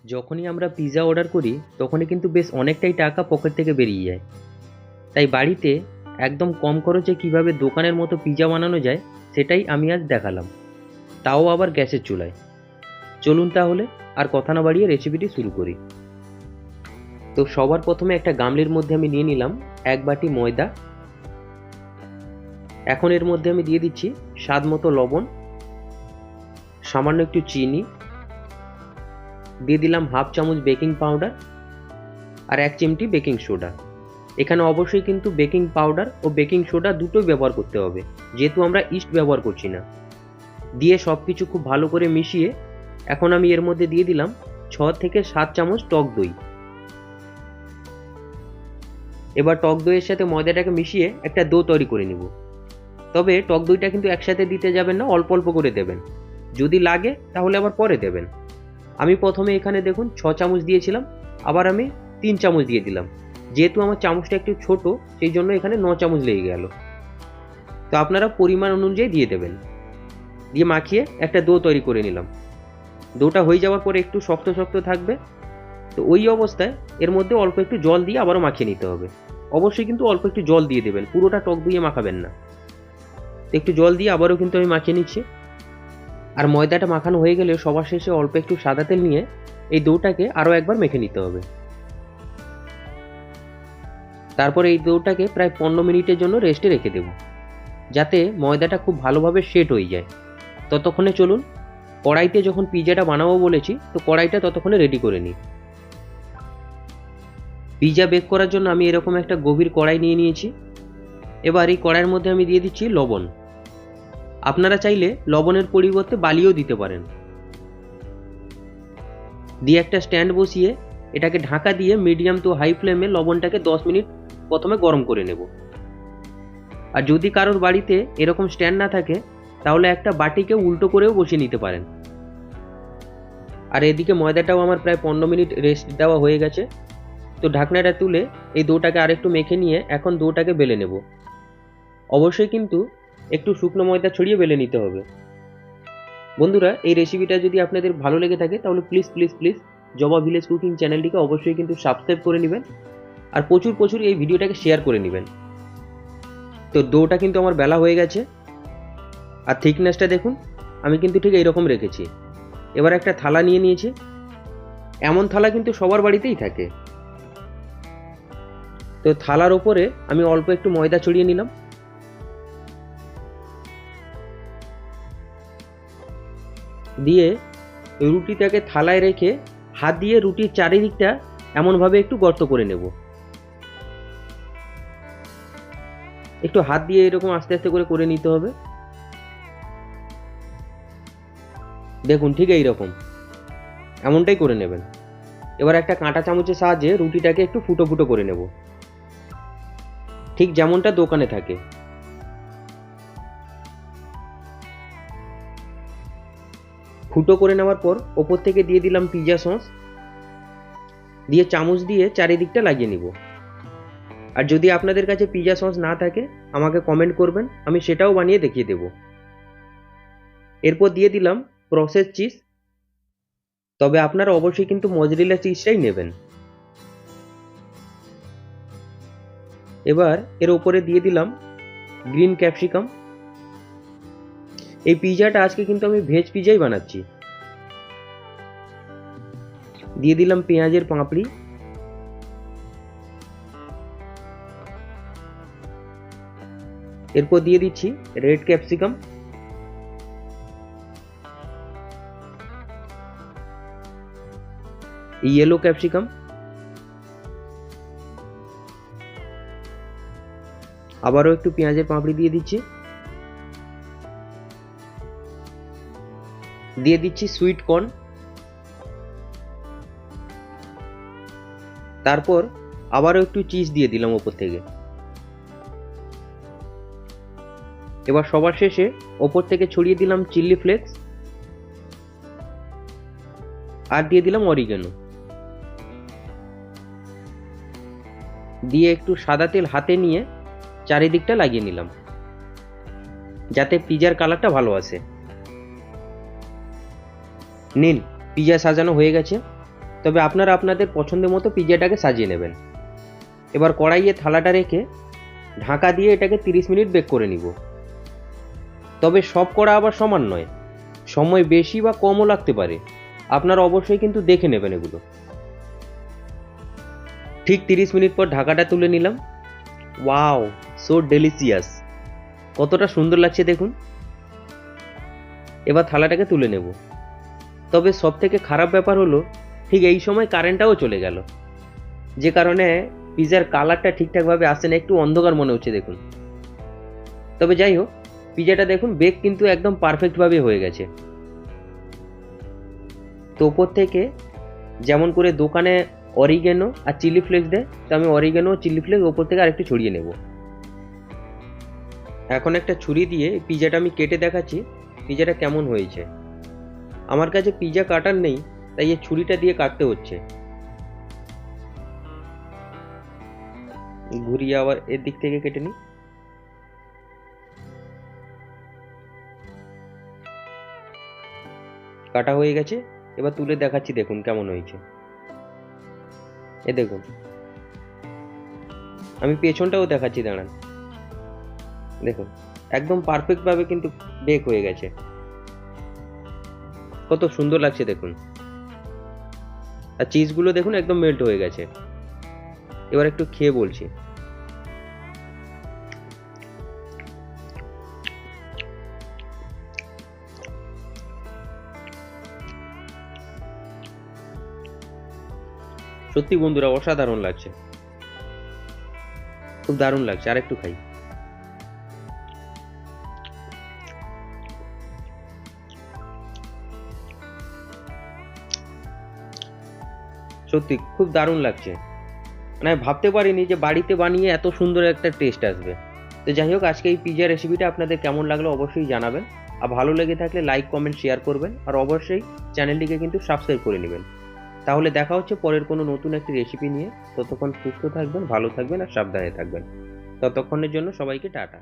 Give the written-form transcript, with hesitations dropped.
যখনই আমরা pizza order করি তখনই কিন্তু বেশ অনেকটাই টাকা পকেট থেকে বেরিয়ে যায়। তাই বাড়িতে একদম কম খরচে কিভাবে দোকানের মতো পিৎজা বানানো যায় সেটাই আমি আজ দেখালাম, তাও আবার গ্যাসের চুলায়। চলুন তাহলে আর কথা না বাড়িয়ে রেসিপিটি শুরু করি। তো সবার প্রথমে একটা গামলির মধ্যে আমি নিয়ে নিলাম 1 বাটি ময়দা। এখন এর মধ্যে আমি দিয়ে দিচ্ছি স্বাদ মতো লবণ, সামান্য একটু চিনি, দিয়ে দিলাম হাফ চামচ বেকিং পাউডার আর 1 চিমটি বেকিং সোডা। এখানে অবশ্যই কিন্তু বেকিং পাউডার ও বেকিং সোডা দুটোই ব্যবহার করতে হবে, যেহেতু আমরা ইস্ট ব্যবহার করছি না। দিয়ে সব কিছু খুব ভালো করে মিশিয়ে এখন আমি এর মধ্যে দিয়ে দিলাম 6 থেকে 7 চামচ টক দই। এবার টক দইয়ের সাথে ময়দাটাকে মিশিয়ে একটা ডো তৈরি করে নিব। তবে টক দইটা কিন্তু একসাথে দিতে যাবেন না, অল্প অল্প করে দেবেন। যদি লাগে তাহলে আবার পরে দেবেন। আমি প্রথমে এখানে দেখুন 6 চামচ দিয়েছিলাম, আবার আমি 3 চামচ দিয়ে দিলাম। যেহেতু আমার চামচটা একটু ছোট সেই জন্য এখানে 9 চামচ লেগে গেল। তো আপনারা পরিমাণ অনুযায়ী দিয়ে দেবেন। দিয়ে মাখিয়ে একটা ডো তৈরি করে নিলাম। ডোটা হয়ে যাওয়ার পরে একটু শক্ত শক্ত থাকবে, তো ওই অবস্থায় এর মধ্যে অল্প একটু জল দিয়ে আবারও মাখিয়ে নিতে হবে। অবশ্যই কিন্তু অল্প একটু জল দিয়ে দেবেন, পুরোটা টক দিয়ে মাখাবেন না। একটু জল দিয়ে আবারও কিন্তু আমি মাখিয়ে নিচ্ছি। আর ময়দাটা মাখানো হয়ে গেলে সবার শেষে অল্প একটু সাদা তেল নিয়ে এই ডোটাকে আরও একবার মেখে নিতে হবে। তারপর এই ডোটাকে প্রায় 15 মিনিটের জন্য রেস্টে রেখে দেব, যাতে ময়দাটা খুব ভালোভাবে সেট হয়ে যায়। ততক্ষণে চলুন কড়াইতে যখন পিৎজাটা বানাবো বলেছি, তো কড়াইটা ততক্ষণে রেডি করে নিই। পিৎজা বেক করার জন্য আমি এরকম একটা গভীর কড়াই নিয়ে নিয়েছি। এবার এই কড়াইয়ের মধ্যে আমি দিয়ে দিচ্ছি লবণ। আপনারা চাইলে লবণের পরিবর্তে বালিও দিতে পারেন। দিয়ে একটা স্ট্যান্ড বসিয়ে এটাকে ঢাকা দিয়ে মিডিয়াম টু হাই ফ্লেমে লবণটাকে 10 মিনিট প্রথমে গরম করে নেব। আর যদি কারোর বাড়িতে এরকম স্ট্যান্ড না থাকে তাহলে একটা বাটিকে উল্টো করেও বসিয়ে নিতে পারেন। আর এদিকে ময়দাটাও আমার প্রায় 15 মিনিট রেস্ট দেওয়া হয়ে গেছে। তো ঢাকনাটা তুলে এই ডোটাকে আরেকটু মেখে নিয়ে এখন ডোটাকে বেলে নেব। অবশ্যই কিন্তু একটু শুকনো ময়দা ছড়িয়ে বেলে নিতে হবে। বন্ধুরা, এই রেসিপিটা যদি আপনাদের ভালো লেগে থাকে তাহলে প্লিজ প্লিজ প্লিজ জবা ভিলেজ কুকিং চ্যানেলটিকে অবশ্যই কিন্তু সাবস্ক্রাইব করে নেবেন আর প্রচুর প্রচুর এই ভিডিওটাকে শেয়ার করে নেবেন। তো ডোটা কিন্তু আমার বেলা হয়ে গেছে। আর থিকনেসটা দেখুন, আমি কিন্তু ঠিক এইরকম রেখেছি। এবার একটা থালা নিয়ে নিয়েছি। এমন থালা কিন্তু সবার বাড়িতেই থাকে। তো থালার ওপরে আমি অল্প একটু ময়দা ছড়িয়ে নিলাম। দিয়ে রুটিটাকে থালায় রেখে হাত দিয়ে রুটির চারিদিকটা এমনভাবে একটু গর্ত করে নেব। একটু হাত দিয়ে এরকম আস্তে আস্তে করে নিতে হবে। দেখুন ঠিক এইরকম এমনটাই করে নেবেন। এবার একটা কাঁটা চামচের সাহায্যে রুটিটাকে একটু ফুটো ফুটো করে নেব, ঠিক যেমনটা দোকানে থাকে। ফুটো করে নেওয়ার পর ওপর থেকে দিয়ে দিলাম পিৎজা সস, দিয়ে চামচ দিয়ে চারিদিকটা লাগিয়ে নিব। আর যদি আপনাদের কাছে পিৎজা সস না থাকে আমাকে কমেন্ট করবেন, আমি সেটাও বানিয়ে দেখিয়ে দেব। এরপর দিয়ে দিলাম প্রসেস চিজ, তবে আপনারা অবশ্যই কিন্তু মজরেলা চিজটাই নেবেন। এবার এর উপরে দিয়ে দিলাম গ্রিন ক্যাপসিকাম। এই পিৎজাটা আজকে কিন্তু আমি ভেজ পিৎজাই বানাচ্ছি। দিয়ে দিলাম পেঁয়াজের পাঁপড়ি। এরপর দিয়ে দিচ্ছি রেড ক্যাপসিকাম, ইয়েলো ক্যাপসিকাম, আবারও একটু পেঁয়াজের পাঁপড়ি দিয়ে দিচ্ছি। দিয়ে দিচ্ছি সুইট কর্ন। তারপর আবারও একটু চিজ দিয়ে দিলাম ওপর থেকে। এবার সবার শেষে ওপর থেকে ছড়িয়ে দিলাম চিলি ফ্লেক্স আর দিয়ে দিলাম অরিগানো। দিয়ে একটু সাদা তেল হাতে নিয়ে চারিদিকটা লাগিয়ে নিলাম, যাতে পিৎজার কালারটা ভালো আসে। নিন, পিৎজা সাজানো হয়ে গেছে। তবে আপনারা আপনাদের পছন্দের মতো পিৎজাটাকে সাজিয়ে নেবেন। এবার কড়াইয়ে থালাটা রেখে ঢাকা দিয়ে এটাকে 30 মিনিট বেক করে নিব। তবে সব কড়া আবার সমান নয়, সময় বেশি বা কমও লাগতে পারে, আপনারা অবশ্যই কিন্তু দেখে নেবেন এগুলো। ঠিক 30 মিনিট পর ঢাকাটা তুলে নিলাম। ওয়াও, সো ডেলিশিয়াস, কতটা সুন্দর লাগছে দেখুন। এবার থালাটাকে তুলে নেব। তবে সব থেকে খারাপ ব্যাপার হলো ঠিক এই সময় কারেন্টটাও চলে গেল, যে কারণে পিৎজার কালারটা ঠিকঠাকভাবে আসছে না, একটু অন্ধকার মনে হচ্ছে দেখুন। তবে যাই হোক, পিৎজাটা দেখুন বেক কিন্তু একদম পারফেক্টভাবে হয়ে গেছে। তো ওপর থেকে যেমন করে দোকানে অরিগেনো আর চিলি ফ্লেক্স দেয়, তো আমি অরিগেনো চিলি ফ্লেক্স ওপর থেকে আরেকটু ছড়িয়ে নেব। এখন একটা ছুরি দিয়ে পিৎজাটা আমি কেটে দেখাচ্ছি পিৎজাটা কেমন হয়েছে। আমার কাছে পিৎজা কাটার নেই, তাই এই ছুরিটা দিয়ে কাটতে হচ্ছে। ঘুরিয়ে আবার এর দিক থেকে কেটে নিই। কাটা হয়ে গেছে, এবার তুলে দেখাচ্ছি দেখুন কেমন হয়েছে। এ দেখুন, আমি পেছনটাও দেখাচ্ছি, দাঁড়ান। দেখুন একদম পারফেক্টভাবে কিন্তু বেক হয়ে গেছে, কত সুন্দর লাগছে দেখুন। আর চিজগুলো দেখুন একদম মেল্ট হয়ে গেছে। এবার একটু খেয়ে বলছি। সত্যি বন্ধুরা অসাধারণ লাগছে, খুব দারুণ লাগছে। আর একটু খাই। সত্যি খুব দারুণ লাগছে, মানে আমি ভাবতে পারিনি যে বাড়িতে বানিয়ে এত সুন্দর একটা টেস্ট আসবে। তো যাই হোক, আজকে এই পিৎজা রেসিপিটা আপনাদের কেমন লাগলো অবশ্যই জানাবেন। আর ভালো লেগে থাকলে লাইক কমেন্ট শেয়ার করবেন, আর অবশ্যই চ্যানেলটিকে কিন্তু সাবস্ক্রাইব করে নেবেন। তাহলে দেখা হচ্ছে পরের কোনো নতুন একটি রেসিপি নিয়ে। ততক্ষণ সুস্থ থাকবেন, ভালো থাকবেন আর সাবধানে থাকবেন। ততক্ষণের জন্য সবাইকে টাটা।